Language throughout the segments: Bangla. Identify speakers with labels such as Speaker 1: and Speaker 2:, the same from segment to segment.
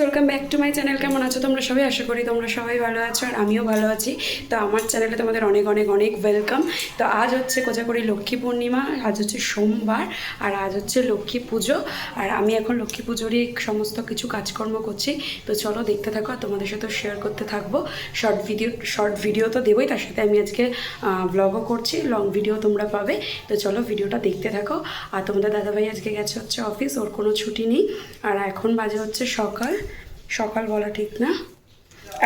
Speaker 1: Welcome back to my channel. কেমন আছো তোমরা সবাই? আশা করি তোমরা সবাই ভালো আছো আর আমিও ভালো আছি। তো আমার চ্যানেলে তোমাদের অনেক অনেক অনেক ওয়েলকাম। তো আজ হচ্ছে কোজাগরী লক্ষ্মী পূর্ণিমা, আজ হচ্ছে সোমবার আর আজ হচ্ছে লক্ষ্মী পুজো। আর আমি এখন লক্ষ্মী পুজোরই সমস্ত কিছু কাজকর্ম করছি। তো চলো দেখতে থাকো আর তোমাদের সাথে শেয়ার করতে থাকবো। শর্ট ভিডিও তো দেবোই, তার সাথে আমি আজকে ব্লগও করছি, লং ভিডিও তোমরা পাবে। তো চলো ভিডিওটা দেখতে থাকো। আর তোমাদের দাদাভাই আজকে গেছে হচ্ছে অফিস, ওর কোনো ছুটি নেই। আর এখন বাজে হচ্ছে সকাল সকাল বলা ঠিক না,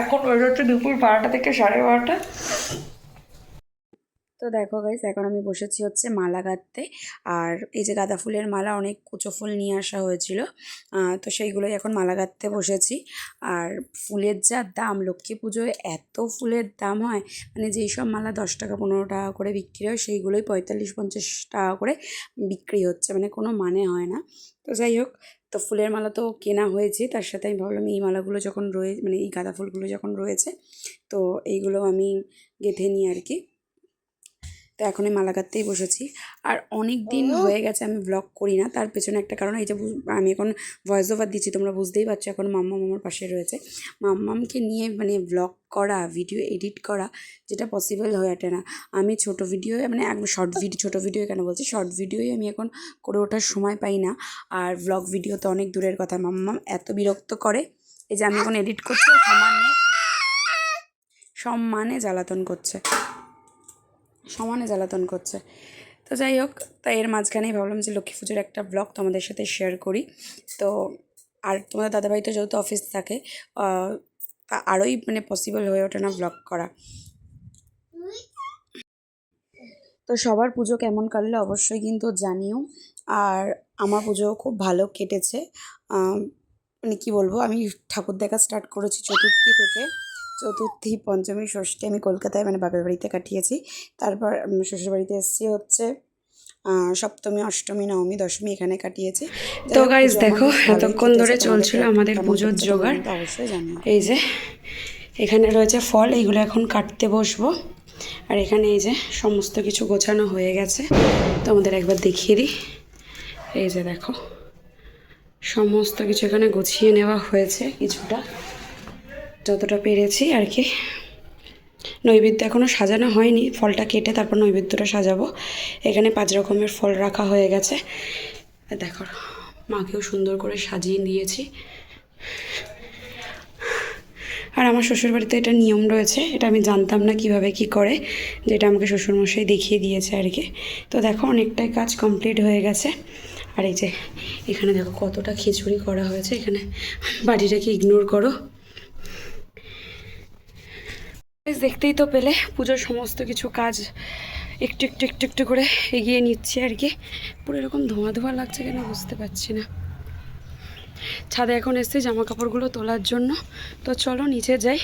Speaker 1: এখন বাজে হচ্ছে দুপুর 12টা থেকে 12:30। তো দেখো গাইস, এখন আমি বসেছি হচ্ছে মালা গাঁথতে। আর এই যে গাঁদা ফুলের মালা, অনেক কুচো ফুল নিয়ে আসা হয়েছিল, তো সেইগুলোই এখন মালা গাঁথতে বসেছি। আর ফুলের যা দাম, লক্ষ্মী পুজোয় এত ফুলের দাম হয়, মানে যেই সব মালা 10 টাকা 15 টাকা করে বিক্রি হয়, সেইগুলোই 45-50 টাকা করে বিক্রি হচ্ছে, মানে কোনো মানে হয় না। তো যাই হোক, তো ফুলের মালা তো কেনা হয়েছে, তার সাথে আমি ভাবলাম এই মালাগুলো যখন মানে এই গাঁদা ফুলগুলো যখন রয়েছে, তো এইগুলো আমি গেঁথে নিই আর কি। তো এখন এই মালা গাঁথতেই বসেছি। আর অনেক দিন হয়ে গেছে আমি ব্লগ করি না, তার পেছনে একটা কারণ, এই যে আমি এখন ভয়েস ওভার দিচ্ছি, তোমরা বুঝতেই পারছো এখন মাম্মাম আমার পাশে রয়েছে। মাম্মামকে নিয়ে মানে ব্লগ করা, ভিডিও এডিট করা, যেটা পসিবল হয়ে ওঠে না। আমি ছোটো ভিডিও, মানে একদম ছোটো ভিডিও কেন বলছি, শর্ট ভিডিওই আমি এখন করে ওঠার সময় পাই না। আর ব্লগ ভিডিও তো অনেক দূরের কথা, মাম্মাম এত বিরক্ত করে। এই যে আমি এখন এডিট করছি, সমানে জ্বালাতন করছে, সমানে জ্বালাতন করছে। তো যাই হোক, তাই এর মাঝখানেই ভাবলাম যে লক্ষ্মী পুজোর একটা ব্লগ তোমাদের সাথে শেয়ার করি। তো আর তোমাদের দাদাভাই তো যেহেতু অফিস থাকে, আরোই মানে পসিবল হয়ে ওঠে না ব্লগ করা। তো সবার পুজো কেমন কাটলে অবশ্যই কিন্তু জানিও। আর আমার পুজোও খুব ভালো কেটেছে। মানে কী বলবো, আমি ঠাকুর দেখা স্টার্ট করেছি চতুর্থী থেকে। চতুর্থী, পঞ্চমী, ষষ্ঠী আমি কলকাতায় মানে বাপের বাড়িতে কাটিয়েছি। তারপর শ্বশুরবাড়িতে এসেছি হচ্ছে সপ্তমী, অষ্টমী, নবমী, দশমী এখানে কাটিয়েছি। তো গাইজ দেখো, এতক্ষণ ধরে চলছিল আমাদের পুজোর জোগাড়। অবশ্যই জানি, এই যে এখানে রয়েছে ফল, এইগুলো এখন কাটতে বসবো। আর এখানে এই যে সমস্ত কিছু গোছানো হয়ে গেছে, তোমাদের একবার দেখিয়ে দিই। এই যে দেখো, সমস্ত কিছু এখানে গুছিয়ে নেওয়া হয়েছে, কিছুটা যতটা পেরেছি আর কি। নৈবেদ্য এখনও সাজানো হয়নি, ফলটা কেটে তারপর নৈবেদ্যটা সাজাবো। এখানে 5 রকমের ফল রাখা হয়ে গেছে, দেখো মাকেও সুন্দর করে সাজিয়ে দিয়েছি। আর আমার শ্বশুরবাড়িতে এটা নিয়ম রয়েছে, এটা আমি জানতাম না কিভাবে কি করে, যেটা আমাকে শ্বশুরমশাই দেখিয়ে দিয়েছে আর কি। তো দেখো অনেকটাই কাজ কমপ্লিট হয়ে গেছে। আর এই যে এখানে দেখো কতটা খিচুড়ি করা হয়েছে, এখানে বাড়িটাকে ইগনোর করো। দেখতেই তো পেলে পুজোর সমস্ত কিছু কাজ একটু একটু একটু একটু করে এগিয়ে নিচ্ছে আর কি। পুরো এরকম ধোঁয়া ধোঁয়া লাগছে কেন বুঝতে পারছি না। ছাদে এখন এসেছি জামা কাপড়গুলো তোলার জন্য। তো চলো নিচে যাই,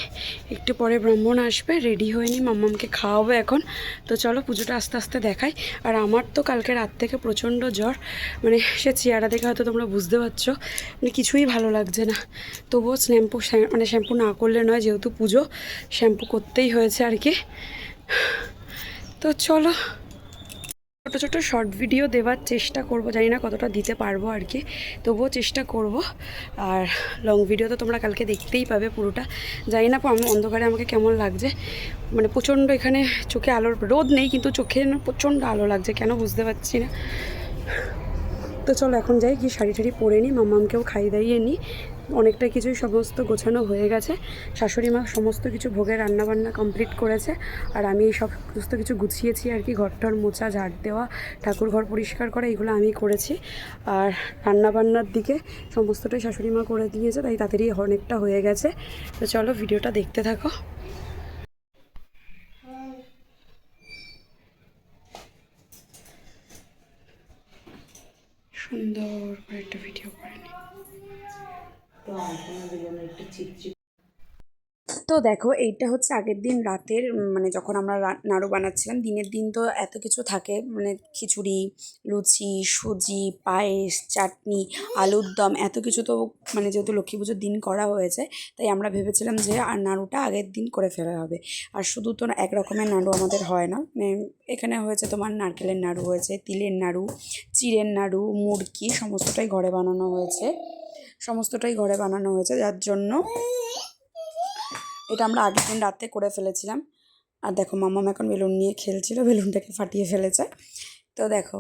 Speaker 1: একটু পরে ব্রাহ্মণ আসবে, রেডি হয়ে নিই, মাম্মামকে খাওয়াবো এখন। তো চলো পুজোটা আস্তে আস্তে দেখাই। আর আমার তো কালকে রাত থেকে প্রচণ্ড জ্বর, মানে সে চেহারা দেখে হয়তো তোমরা বুঝতে পারছো, মানে কিছুই ভালো লাগছে না। তবুও শ্যাম্পু না করলে নয়, যেহেতু পুজো শ্যাম্পু করতেই হয়েছে আর কি। তো চলো ছোটো ছোটো শর্ট ভিডিও দেওয়ার চেষ্টা করব, জানি না কতটা দিতে পারবো আর কি, তবুও চেষ্টা করব। আর লং ভিডিও তো তোমরা কালকে দেখতেই পাবে পুরোটা। জানি না অন্ধকারে আমাকে কেমন লাগছে, মানে প্রচণ্ড এখানে চোখে আলোর রোদ নেই, কিন্তু চোখে প্রচণ্ড আলো লাগছে, কেন বুঝতে পারছি না। তো চলো এখন যাই, গিয়ে শাড়ি টাড়ি পরে নিই, মাম্মামকেও খাই দাইয়ে নিই। অনেকটা কিছুই সমস্ত গোছানো হয়ে গেছে, শাশুড়ি মা সমস্ত কিছু ভোগের রান্নাবান্না কমপ্লিট করেছে। আর আমি এই সমস্ত কিছু গুছিয়েছি আর কি, ঘরটর মোছা, ঝাড় দেওয়া, ঠাকুর ঘর পরিষ্কার করা, এইগুলো আমি করেছি। আর রান্নাবান্নার দিকে সমস্তটাই শাশুড়ি মা করে দিয়েছে, তাই তাড়াতাড়ি অনেকটা হয়ে গেছে। তো চলো ভিডিওটা দেখতে থাকো। সুন্দর করে একটা ভিডিও করে নিই। তো দেখো এইটা হচ্ছে আগের দিন রাতের, মানে যখন আমরা নাড়ু বানাচ্ছিলাম। দিনের দিন তো এত কিছু থাকে, মানে খিচুড়ি, লুচি, সুজি, পায়েস, চাটনি, আলুর দম, এত কিছু তো, মানে যেহেতু লক্ষ্মী পুজোর দিন করা হয়েছে, তাই আমরা ভেবেছিলাম যে আর নাড়ুটা আগের দিন করে ফেলা হবে। আর শুধু তো এক রকমের নাড়ু আমাদের হয় না, মানে এখানে হয়েছে তোমার নারকেলের নাড়ু হয়েছে, তিলের নাড়ু, চিড়ের নাড়ু, মুড়কি, সমস্তটাই ঘরে বানানো হয়েছে। সমস্তটাই ঘরে বানানো হয়েছে, যার জন্য এটা আমরা আগের দিন রাতে করে ফেলেছিলাম। আর দেখো মাম্মাম এখন বেলুন নিয়ে খেলছিল, বেলুনটাকে ফাটিয়ে ফেলেছে। তো দেখো,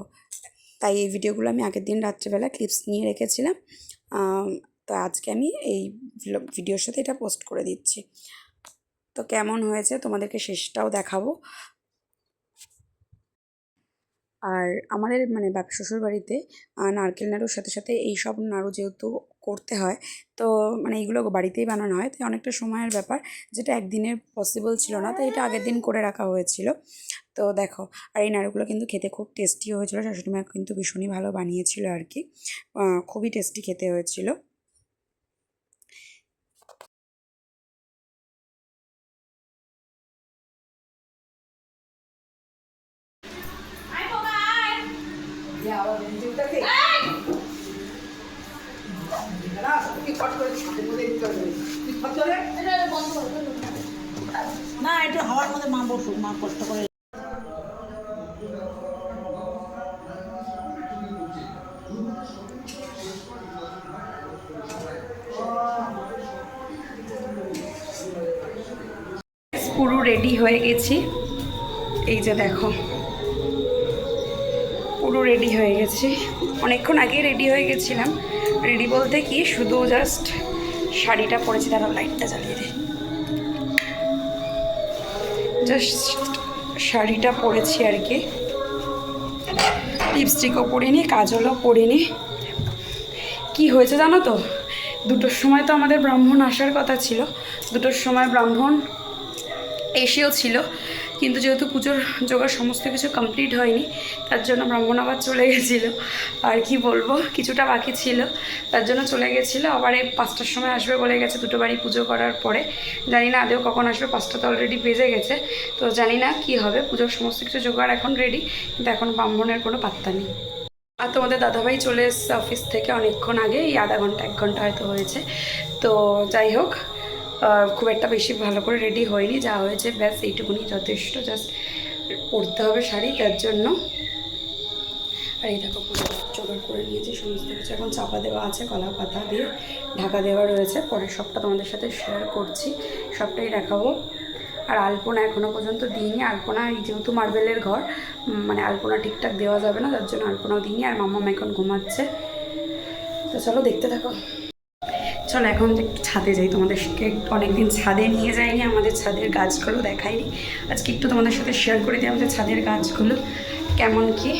Speaker 1: তাই এই ভিডিওগুলো আমি আগের দিন রাত্রেবেলা ক্লিপস নিয়ে রেখেছিলাম। তো আজকে আমি এই ভিডিওর সাথে এটা পোস্ট করে দিচ্ছি। তো কেমন হয়েছে তোমাদেরকে শেষটাও দেখাবো। আর আমাদের মানে বাপ শ্বশুর বাড়িতে নারকেল নাড়ুর সাথে সাথে এই সব নাড়ু যেহেতু করতে হয়, তো মানে এইগুলো বাড়িতেই বানানো হয়, তাই অনেকটা সময়ের ব্যাপার, যেটা একদিনের পসিবল ছিল না, তাই এটা আগের দিন করে রাখা হয়েছিল। তো দেখো, আর এই নাড়ুগুলো কিন্তু খেতে খুব টেস্টি হয়েছিল, শাশুড়ি মা কিন্তু ভীষণই ভালো বানিয়েছিল আর কি, খুবই টেস্টি খেতে হয়েছিল।
Speaker 2: না, একটু হাওয়ার মধ্যে মা বসুক, মা কষ্ট করে।
Speaker 1: পুরো রেডি হয়ে গেছি, এই যে দেখো পুরো রেডি হয়ে গেছি, অনেকক্ষণ আগে রেডি হয়ে গেছিলাম। রেডি বলতে কি, শুধু জাস্ট শাড়িটা পরেছি, তারা লাইটটা জ্বালিয়ে দিই, জাস্ট শাড়িটা পরেছি আর কি, লিপস্টিকও পরিনি, কাজলও পরিনি। কি হয়েছে জানো তো, 2টোর সময় তো আমাদের ব্রাহ্মণ আসার কথা ছিল, 2টোর সময় ব্রাহ্মণ এসেও ছিল, কিন্তু যেহেতু পুজোর জোগাড় সমস্ত কিছু কমপ্লিট হয়নি, তার জন্য ব্রাহ্মণ আবার চলে গেছিলো। আর কি বলবো, কিছুটা বাকি ছিল, তার জন্য চলে গেছিলো। আবার এই 5টার সময় আসবে বলে গেছে, 2টো বাড়ি পুজো করার পরে। জানি না আদেও কখন আসবে, 5টা তো অলরেডি বেজে গেছে, তো জানি না কি হবে। পুজোর সমস্ত কিছু জোগাড় এখন রেডি, কিন্তু এখন ব্রাহ্মণের কোনো পাত্তা নেই। আর তোমাদের দাদাভাই চলে এসছে অফিস থেকে অনেকক্ষণ আগে, এই আধা ঘন্টা 1 ঘন্টা হয়তো হয়েছে। তো যাই হোক, খুব একটা বেশি ভালো করে রেডি হয়নি, যা হয়েছে ব্যাস এইটুকুনি যথেষ্ট, জাস্ট পরতে হবে শাড়ি, তার জন্য। আর এই দেখো পুরো জোগাড় করে নিয়েছি সমস্ত কিছু, এখন চাপা দেওয়া আছে, কলা পাতা দিয়ে ঢাকা দেওয়া রয়েছে, পরে সবটা তোমাদের সাথে শেয়ার করছি, সবটাই দেখাবো। আর আলপনা এখনও পর্যন্ত দিইনি, আলপনা যেহেতু মার্বেলের ঘর, মানে আলপনা ঠিকঠাক দেওয়া যাবে না, তার জন্য আলপনাও দিইনি। আর মাম্মাম এখন ঘুমাচ্ছে, তো চলো দেখতে থাকো। চলো এখন একটু ছাদে যাই, তোমাদেরকে অনেকদিন ছাদে নিয়ে যাইনি, আমাদের ছাদের গাছগুলো দেখাইনি, আজকে একটু তোমাদের সাথে শেয়ার করে দিই আমাদের ছাদের গাছগুলো কেমন কি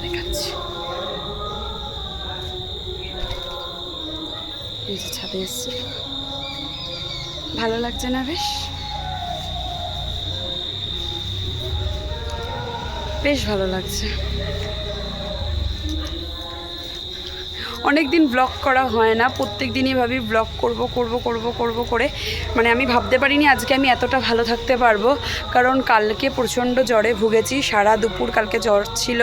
Speaker 1: দেখাচ্ছি। এই যে ছাদে এসছে, ভালো লাগছে না? বেশ ভালো লাগছে। অনেক দিন ব্লগ করা হয় না, প্রত্যেক দিনই ভাবি ব্লগ করব করে, মানে আমি ভাবতে পারিনি আজকে আমি এতটা ভালো থাকতে পারবো, কারণ কালকে প্রচণ্ড জ্বরে ভুগেছি, সারা দুপুর কালকে জ্বর ছিল,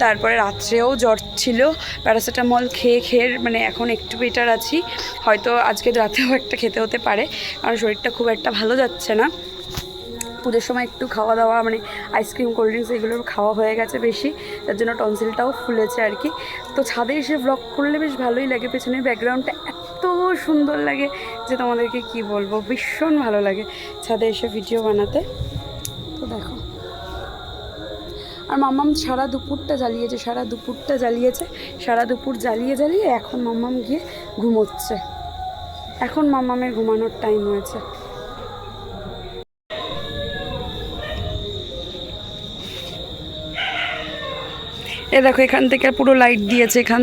Speaker 1: তারপরে রাত্রেও জ্বর ছিল, প্যারাসিটামল খেয়ে মানে এখন একটু বেটার আছি, হয়তো আজকে রাতেও একটা খেতে হতে পারে, কারণ শরীরটা খুব একটা ভালো যাচ্ছে না। পুজোর সময় একটু খাওয়া দাওয়া মানে আইসক্রিম কোল্ড ড্রিঙ্কস এগুলো খাওয়া হয়ে গেছে বেশি, তার জন্য টনসিলটাও ফুলেছে আর কি। তো ছাদে এসে ব্লগ করলে বেশ ভালোই লাগে, পেছনের ব্যাকগ্রাউন্ডটা এত সুন্দর লাগে যে তোমাদেরকে কি বলবো, ভীষণ ভালো লাগে ছাদে এসে ভিডিও বানাতে। তো দেখো, আর মাম্মাম সারা দুপুরটা জ্বালিয়েছে, সারা দুপুর জ্বালিয়ে এখন মাম্মাম গিয়ে ঘুমোচ্ছে, এখন মাম্মামের ঘুমানোর টাইম হয়েছে। এ দেখো এখান থেকে পুরো লাইট দিয়েছে, এখান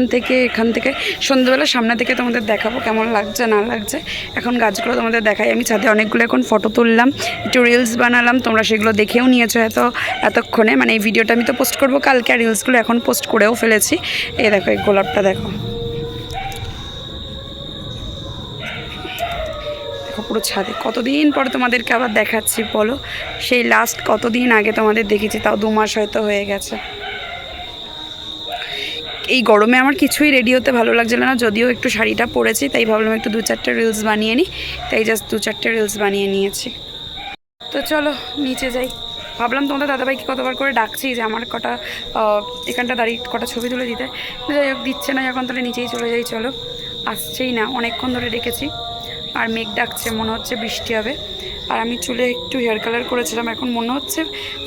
Speaker 1: থেকে সন্ধ্যাবেলা সামনে থেকে তোমাদের দেখাবো কেমন লাগছে না লাগছে। এখন গাছগুলো তোমাদের দেখাই, আমি ছাদে অনেকগুলো এখন ফটো তুললাম, একটু রিলস বানালাম, তোমরা সেগুলো দেখেও নিয়েছো এতক্ষণে, মানে এই ভিডিওটা আমি তো পোস্ট করবো কালকে, আর রিলসগুলো এখন পোস্ট করেও ফেলেছি। এই দেখো এই গোলাপটা দেখো, পুরো ছাদে কতদিন পর তোমাদেরকে আবার দেখাচ্ছি বলো, সেই লাস্ট কতদিন আগে তোমাদের দেখেছি, তাও 2 মাস হয়তো হয়ে গেছে। এই গরমে আমার কিছুই রেডি হতে ভালো লাগছিল না, যদিও একটু শাড়িটা পরেছি, তাই ভাবলাম একটু 2-4টে রিলস বানিয়ে নিই, তাই জাস্ট 2-4টে রিলস বানিয়ে নিয়েছি। তো চলো নিচে যাই, ভাবলাম তোমাদের দাদাভাইকে কতবার করে ডাকছি যে আমার কটা এখানটা দাঁড়িয়ে কটা ছবি তুলে দিতে, যাই হোক দিচ্ছে না যখন, তাহলে নিচেই চলে যাই। চলো, আসছেই না, অনেকক্ষণ ধরে রেখেছি। আর মেঘ ডাকছে, মনে হচ্ছে বৃষ্টি হবে। আর আমি চুলে একটু হেয়ার কালার করেছিলাম, এখন মনে হচ্ছে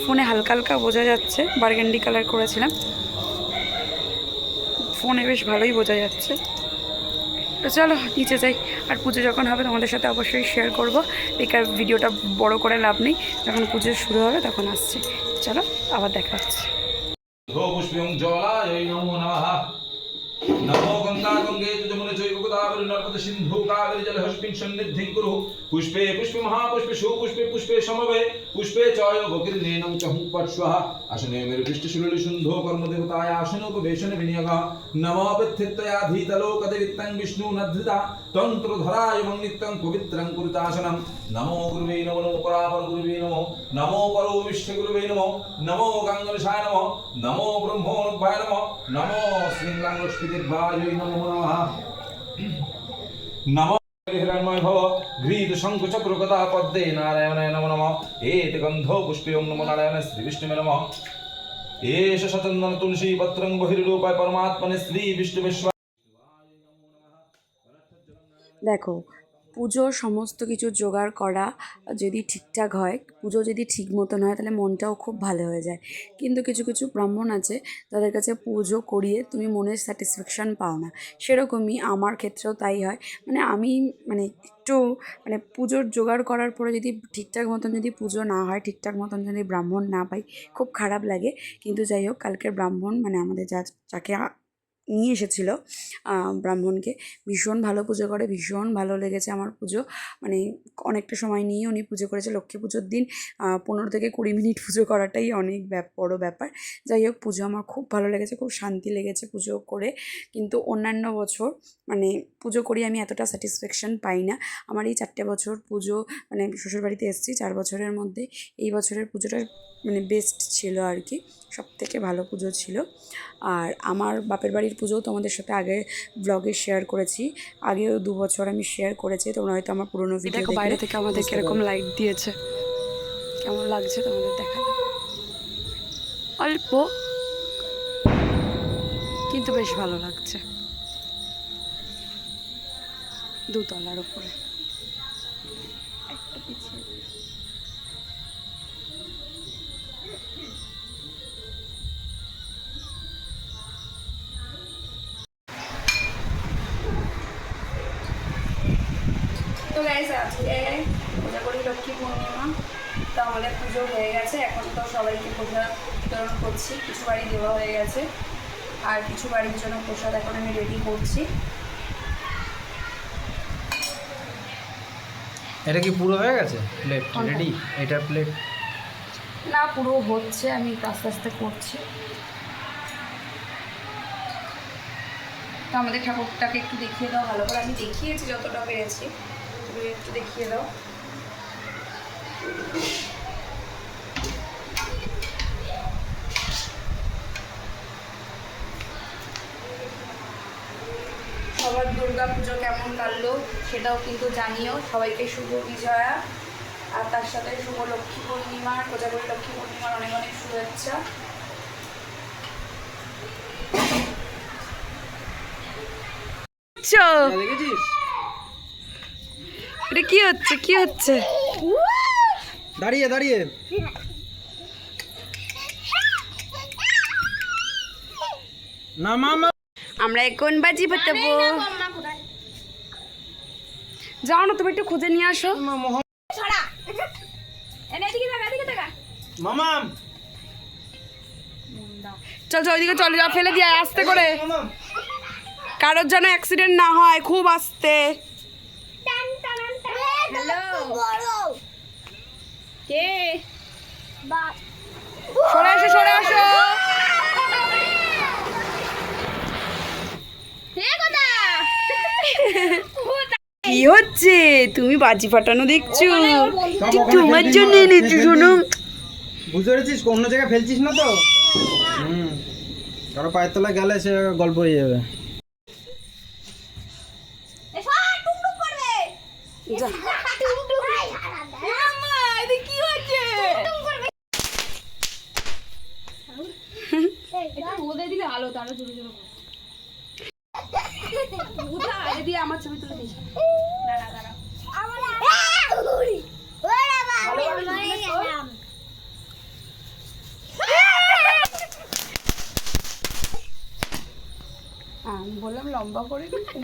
Speaker 1: ফোনে হালকা হালকা বোঝা যাচ্ছে বার্গেন্ডি কালার করেছিলাম, ফোনে বেশ ভালোই বোঝা যাচ্ছে। তো চলো নিচে যাই, আর পুজো যখন হবে তোমাদের সাথে অবশ্যই শেয়ার করবো। বেকার ভিডিওটা বড় করে লাভ নেই, যখন পুজো শুরু হবে তখন আসছে। চলো আবার দেখা হচ্ছে।
Speaker 3: नमो गंगा गंगे जमुने चैव गोदावरी नर्मदे सिंधु कावेरी जलहस्मिन् सन्निधिं कुरु पुष्पे पुष्पे महापुष्पे सुपुष्पे पुष्पे समवे पुष्पे चैव भगिर्नेनं च हुं पट्स्वः आसने मेरुपृष्ठशूले सिंधो कर्मदेवताय आसनोपवेशने विनियोगः नमो पृथ्वीतयाधीतलोकदेवितं विष्णुनद्धृता तन्त्रधराय मन्नित्यं पवित्रं कुरुतासनं नमो गुरुवे नमो नमो परापर गुरुवे नमो परो विष्णुगुरुवे नमो गंगेशाय नमो ब्रह्मोन्नभाय नमो श्रीलाङ्गस्फटिकवायुवे नमो नमः नमो हिरण्मय भव घ्रीत शंख चक्र गदा पद्मे नारायणाय नमो नमः एत गंधो पुष्पे ओम नमो नारायण श्री विष्णुवे नमः एष शतचंदन तुलसी पत्रं बहिर्रूपाय परमात्मने श्री विष्णुवे
Speaker 1: দেখো, পুজোর সমস্ত কিছু জোগাড় করা যদি ঠিকঠাক হয়, পুজো যদি ঠিক মতন হয়, তাহলে মনটাও খুব ভালো হয়ে যায়। কিন্তু কিছু কিছু ব্রাহ্মণ আছে যাদের কাছে পুজো করিয়ে তুমি মনের স্যাটিসফ্যাকশান পাও না। সেরকমই আমার ক্ষেত্রেও তাই হয়। আমি একটু পুজোর জোগাড় করার পরে যদি ঠিকঠাক মতন যদি পুজো না হয়, ঠিকঠাক মতন যদি ব্রাহ্মণ না পাই, খুব খারাপ লাগে। কিন্তু যাই হোক, কালকের ব্রাহ্মণ আমাদের যাকে নিয়ে এসেছিল, ব্রাহ্মণকে ভীষণ ভালো পুজো করে, ভীষণ ভালো লেগেছে আমার পুজো। অনেকটা সময় নিয়ে উনি পুজো করেছে। লক্ষ্মী পুজোর দিন 15 থেকে 20 মিনিট পুজো করাটাই অনেক বড় ব্যাপার। যাই হোক, পুজো আমার খুব ভালো লেগেছে, খুব শান্তি লেগেছে পুজো করে। কিন্তু অন্যান্য বছর পুজো করি আমি এতটা স্যাটিসফ্যাকশান পাই না। আমার এই 4টে বছর পুজো শ্বশুরবাড়িতে এসেছি, 4 বছরের মধ্যে এই বছরের পুজোটা বেস্ট ছিল আর কি, সবথেকে ভালো পুজো ছিল। আর আমার বাপের বাড়ির পুজোও তোমাদের সাথে আগে ব্লগে শেয়ার করেছি, আগেও 2 বছর আমি শেয়ার করেছি, তোমরা হয়তো আমার পুরোনো ভিডিও দেখো। বাইরে থেকে আমাদের কিরকম লাইট দিয়েছে, কেমন লাগছে তোমাদের দেখালে? অল্প, কিন্তু বেশ ভালো লাগছে। 2 তলার উপরে একটা পিছিয়ে তো গাইস, আজকে কোজাগরি লক্ষ্মী পূর্ণিমা। তো আমাদের পুজো হয়ে গেছে, এখন তো সবাইকে প্রসাদ বিতরণ করছি। কিছু বাড়ি দেওয়া হয়ে গেছে, আর কিছু বাড়ির জন্য প্রসাদ এখন আমি রেডি করছি।
Speaker 4: এটা কি পুরো হয়ে গেছে? Plate ready? এটা প্লেট
Speaker 1: না, পুরো হচ্ছে, আমি আস্তে আস্তে করছি। তো আমাদের ঠাকুরটাকে একটু দেখিয়ে দাও ভালো করে। আমি দেখিয়েছি যতটা পেরেছি, তুমি একটু দেখিয়ে দাও। সবার দুর্গা পুজো কেমন কাটলো সেটাও কিন্তু জানিও। সবাইকে শুভ বিজয়া, আর তার সাথে শুভ লক্ষ্মী পূর্ণিমার, কোজাগরি লক্ষ্মী পূর্ণিমার অনেক অনেক শুভেচ্ছা।
Speaker 4: দেখেছিস?
Speaker 1: এটা কি হচ্ছে, কি হচ্ছে?
Speaker 4: দাঁড়িয়ে দাঁড়িয়ে না মামা,
Speaker 1: আমরা এখন বাজি ফাটাবো। যাও না, তুমি একটু খুঁজে নিয়ে আসো।
Speaker 4: মামা
Speaker 1: চল চল, ওইদিকে চলে যাও, ফেলে দিয়ে আস্তে করে, কারোর যেন অ্যাক্সিডেন্ট না হয়, খুব আস্তে। সরে আসো, সরে আসো। কি হচ্ছে? তুমি বাজি ফাটানো দেখছো? তোমার জন্য এনেছি, শোনো।
Speaker 4: বুঝতে পেরেছিস? অন্য জায়গায় ফেলছিস না তো? কারো পায়ের তলায় গেলে সে গল্প হয়ে যাবে।
Speaker 1: ভালো তারা জোরে জোরে উঠা এদি আমার ছবি তুলে দিস দাঁড়া দাঁড়া আমি বললাম লম্বা করে দিতে